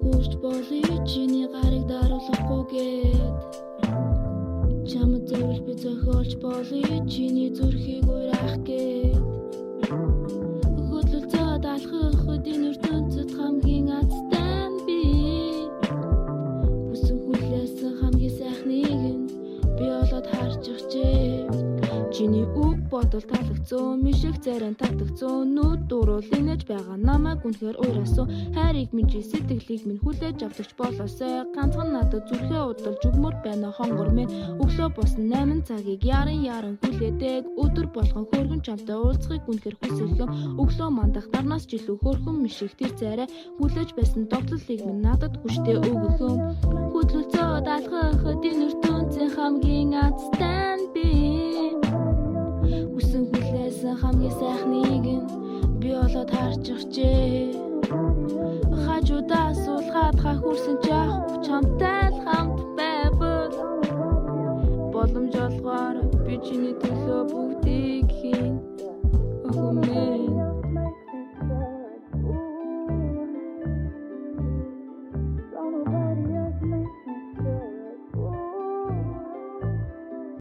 гүрч болъё чиний гарыг даруулахгүй гээд чамд зөвл би зохиолч болъё чиний зүрхийг уйрах гээд хөдлөлцөө даалгах өдийн ертөнцөд хамгийн азтай би хүсэн хүлээсэн хамгийн сайхныг нь би олоод харж ахжээ чиний үг бодол таалагдсан мишиг царайн татагдсан нүд дуурал инээж байгаа намайг үнэхээр уйраасан хайрыг минь чи сэтгэлийг минь хүлээж авдагч болоосай ганцхан надад зүрхээ удалж өгмөр байна хонгор минь өглөө босон 8 цагийг яран хүлээдэг өдөр болгон хөргөн чамтай уулзахыг үнэхээр хүсэлгэн өглөө мандах нарнаас жилүү хөрхөн мишиг тэр царай хүлээж байсан тогтлолыг минь надад хүчтэй өгөхөн хөдлөлцөө даалгах өдийн ертөнцийн хамгийн азтай би хүсэн хүлээсэн хамгийн сайхныг нь би олоод харж ахжээ хажуудаа суулгаад хурсан жаах чамтай л хамт байвал боломж олгоор би чиний төлөө бүгдийг хийн охин минь